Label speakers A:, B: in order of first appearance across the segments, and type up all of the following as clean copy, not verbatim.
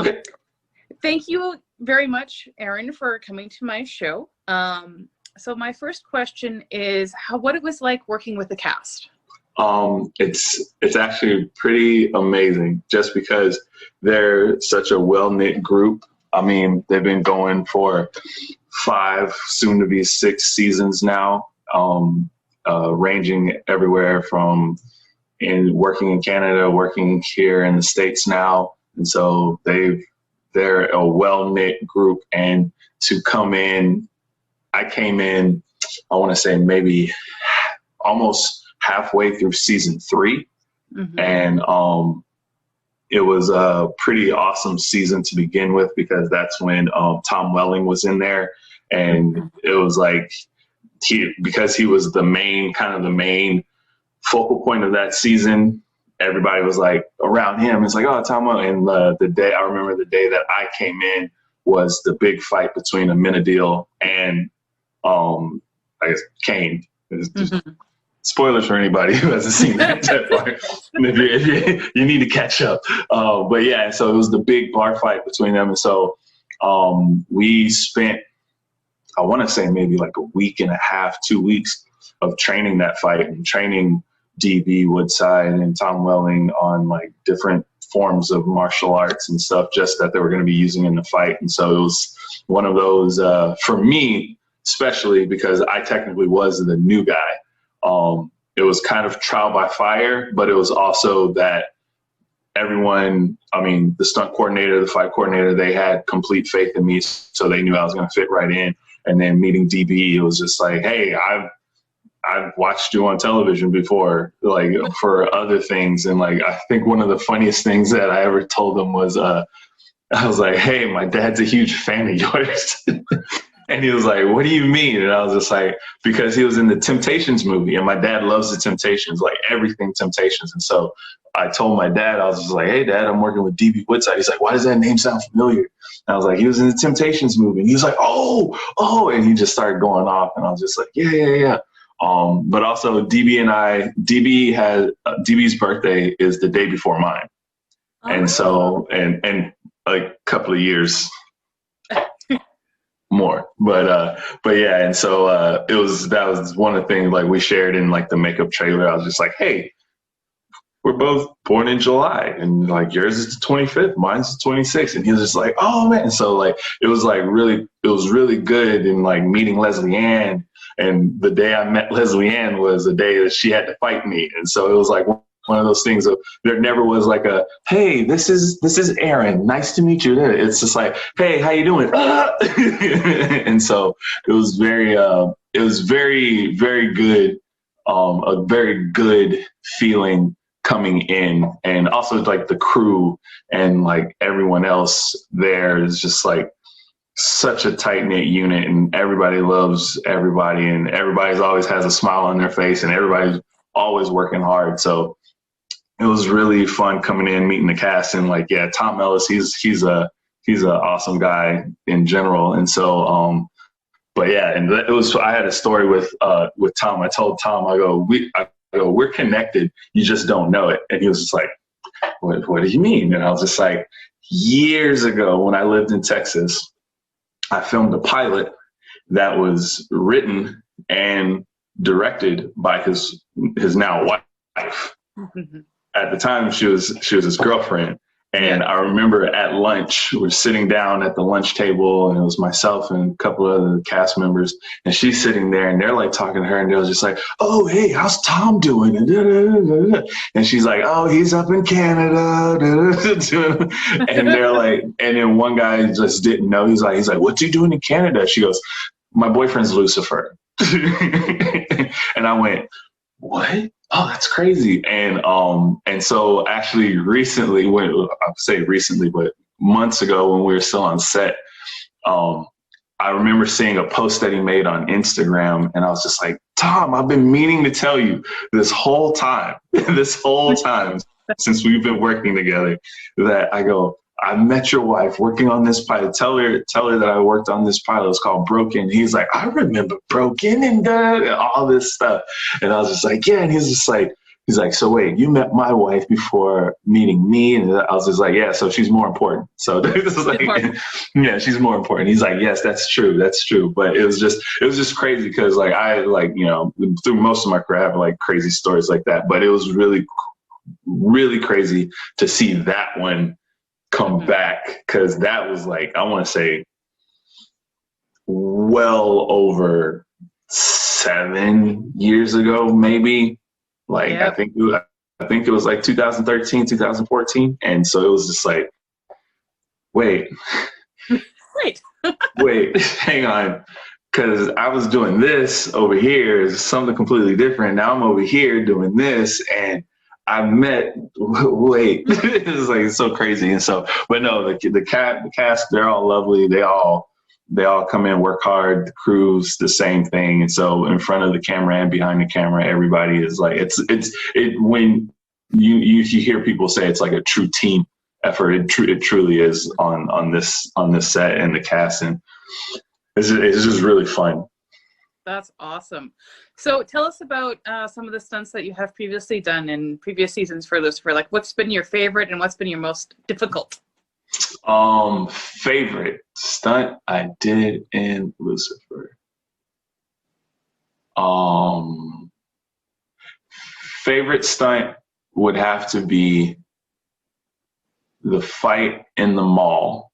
A: Okay.
B: Thank you very much, Aaron, for coming to my show. So my first question is what it was like working with the cast.
A: It's actually pretty amazing just because they're such a well-knit group. I mean, they've been going for 5, soon to be 6 seasons now, ranging everywhere from working in Canada, working here in the States now. And so they're a well-knit group. And to come in, I came in, I want to say maybe almost halfway through season 3. Mm-hmm. And it was a pretty awesome season to begin with because that's when Tom Welling was in there. And it was like, because he was the main focal point of that season, everybody was like around him. It's like, oh, Tom Welling. And I remember the day that I came in was the big fight between Amenandiel and I guess Kane. Mm-hmm. Spoilers for anybody who hasn't seen that part. If you need to catch up. But yeah, so it was the big bar fight between them. And so we spent, I want to say maybe like a week and a half, 2 weeks of training that fight and training DB, Woodside, and Tom Welling on like different forms of martial arts and stuff just that they were going to be using in the fight. And so it was one of those, for me, especially because I technically was the new guy. It was kind of trial by fire, but it was also that everyone, I mean, the stunt coordinator, the fight coordinator, they had complete faith in me. So they knew I was going to fit right in. And then meeting DB, it was just like, hey, I've watched you on television before, like for other things. And like, I think one of the funniest things that I ever told him was, I was like, hey, my dad's a huge fan of yours. And he was like, what do you mean? And I was just like, because he was in the Temptations movie and my dad loves the Temptations, like everything Temptations. And so I told my dad, I was just like, hey, Dad, I'm working with DB Woodside. He's like, why does that name sound familiar? And I was like, he was in the Temptations movie. And he was like, oh, and he just started going off. And I was just like, yeah. But also DB's birthday is the day before mine. Oh. And so, and like a couple of years more, but yeah. And so, that was one of the things like we shared in like the makeup trailer. I was just like, hey, we're both born in July and like yours is the 25th, mine's the 26th. And he was just like, oh man. And so like, it was really good. And like meeting Leslie Ann, and the day I met Leslie Ann was the day that she had to fight me. And so it was like one of those things of there never was like a, hey, this is Aaron, nice to meet you. It's just like, hey, how you doing? And so it was very, very good. A very good feeling coming in, and also like the crew and like everyone else there is just like such a tight-knit unit, and everybody loves everybody, and everybody's always has a smile on their face, and everybody's always working hard. So it was really fun coming in, meeting the cast, and like, yeah, Tom Ellis, he's an awesome guy in general. And so, but yeah, and I had a story with Tom. I told Tom, I go, we're connected. You just don't know it. And he was just like, what do you mean? And I was just like, years ago when I lived in Texas, I filmed a pilot that was written and directed by his now wife. Mm-hmm. At the time, she was his girlfriend. And I remember at lunch, we're sitting down at the lunch table, and it was myself and a couple of other cast members, and she's sitting there, and they're like talking to her, and they're just like, oh, hey, how's Tom doing? And she's like, oh, he's up in Canada. And they're like, and then one guy just didn't know. He's like, what's he doing in Canada? She goes, my boyfriend's Lucifer. And I went, what? Oh, that's crazy. And so actually recently, I'll say recently, but months ago when we were still on set, I remember seeing a post that he made on Instagram, and I was just like, Tom, I've been meaning to tell you this whole time since we've been working together, that I go, I met your wife working on this pilot. Tell her that I worked on this pilot. It's called Broken. He's like, I remember Broken and all this stuff. And I was just like, yeah. And he's He's like, so wait, you met my wife before meeting me? And I was just like, yeah, so she's more important. So this is like, yeah, she's more important. He's like, yes, that's true. That's true. But it was just crazy because like, I like, you know, through most of my career, I have like crazy stories like that. But it was really, really crazy to see that one come back, because that was like, I want to say well over 7 years ago, maybe. Like, I think it was like 2013, 2014. And so it was just like, wait, wait, hang on. Because I was doing this over here is something completely different. Now I'm over here doing this, and I met, wait, it's like, it's so crazy. And so, but no, the cast, they're all lovely. They all come in, work hard. The crew's the same thing. And so in front of the camera and behind the camera, everybody is like, when you hear people say it's like a true team effort, it truly is on this set and the cast. And it's just really fun.
B: That's awesome. So tell us about some of the stunts that you have previously done in previous seasons for Lucifer. Like, what's been your favorite and what's been your most difficult?
A: Favorite stunt I did in Lucifer. Favorite stunt would have to be the fight in the mall,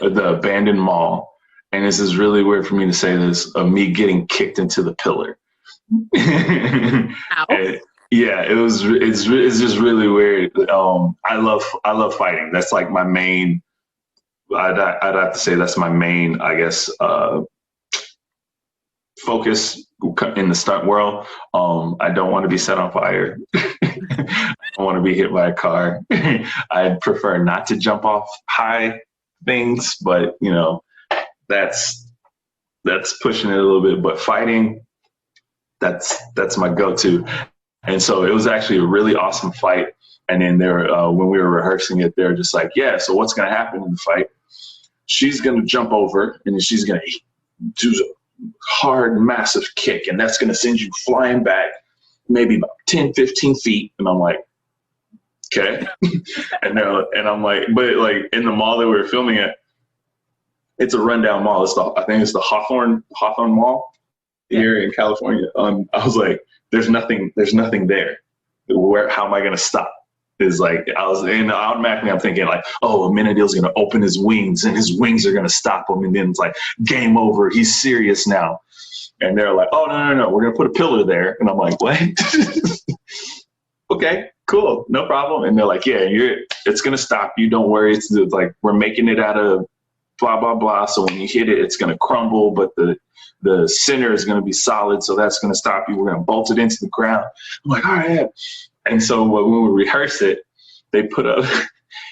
A: the abandoned mall. And this is really weird for me to say this, of me getting kicked into the pillar. Yeah, it's just really weird. I love fighting. That's like my main, I'd have to say that's my main, I guess, focus in the stunt world. I don't want to be set on fire. I don't want to be hit by a car. I'd prefer not to jump off high things, but you know, that's pushing it a little bit. But fighting, that's my go-to. And so it was actually a really awesome fight. And then when we were rehearsing it, they're just like, yeah, so what's going to happen in the fight? She's going to jump over and then she's going to do a hard, massive kick. And that's going to send you flying back maybe about 10, 15 feet. And I'm like, okay. and I'm like, but like in the mall that we were filming at, it's a rundown mall. I think it's the Hawthorne Mall here in California. I was like, there's nothing there. How am I going to stop? And automatically I'm thinking like, oh, Amenandiel's going to open his wings and his wings are going to stop him. And then it's like, game over. He's serious now. And they're like, oh, no. We're going to put a pillar there. And I'm like, what? Okay, cool. No problem. And they're like, yeah, it's going to stop you. Don't worry. It's like, we're making it out of blah, blah, blah. So when you hit it, it's going to crumble, but the center is going to be solid. So that's going to stop you. We're going to bolt it into the ground. I'm like, all right. And so when we rehearse it, they put up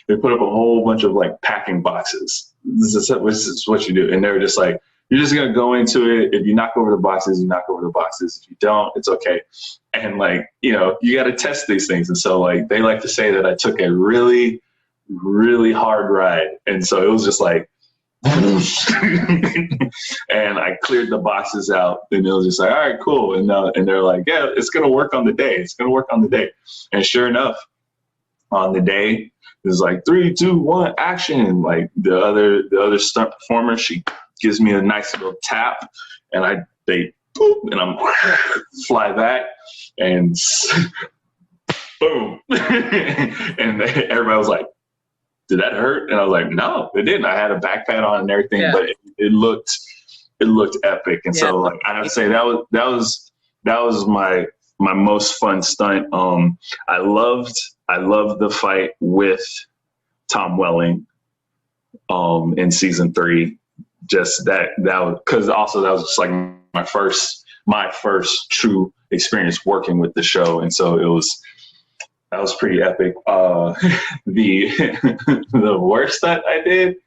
A: a whole bunch of like packing boxes. This is what you do. And they were just like, you're just going to go into it. If you knock over the boxes, you knock over the boxes. If you don't, it's okay. And like, you know, you got to test these things. And so like, they like to say that I took a really, really hard ride. And so it was just like, and I cleared the boxes out, and it was just like, all right, cool. And they're like, yeah, it's going to work on the day. It's going to work on the day. And sure enough, on the day, it was like 3, 2, 1, action. Like the other stunt performer, she gives me a nice little tap, and they boop, and I'm fly back, and boom. And everybody was like, did that hurt? And I was like, no, it didn't. I had a back pad on and everything, but it looked epic. And so like, I have to say that was my most fun stunt. I loved the fight with Tom Welling in season 3. Just that was, because also that was just like my first true experience working with the show. And so that was pretty epic. The worst that I did,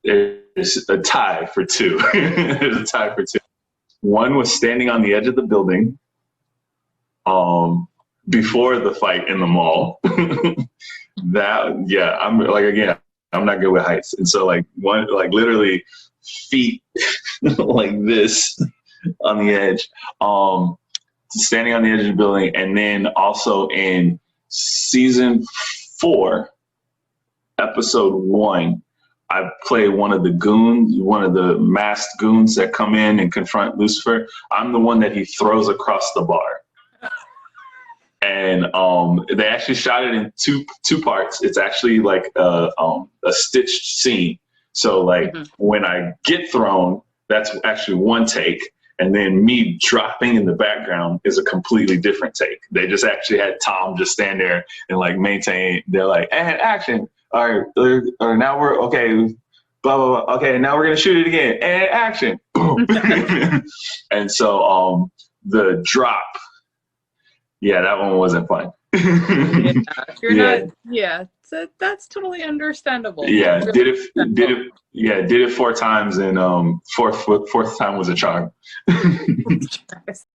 A: there's a tie for 2. There's a tie for 2. One was standing on the edge of the building before the fight in the mall. I'm not good with heights. And so like one, like literally feet like this on the edge. standing on the edge of the building, and then also in season 4, episode 1, I play one of the goons, one of the masked goons that come in and confront Lucifer. I'm the one that he throws across the bar. And they actually shot it in two parts. It's actually like a stitched scene. So like when I get thrown, that's actually one take. And then me dropping in the background is a completely different take. They just actually had Tom just stand there and like maintain. They're like, and action. All right, or now we're okay. Blah blah blah. Okay, now we're gonna shoot it again. And action. Boom. And so the drop. Yeah, that one wasn't fun.
B: So that's totally understandable.
A: Yeah, did it 4 times, and fourth time was a charm.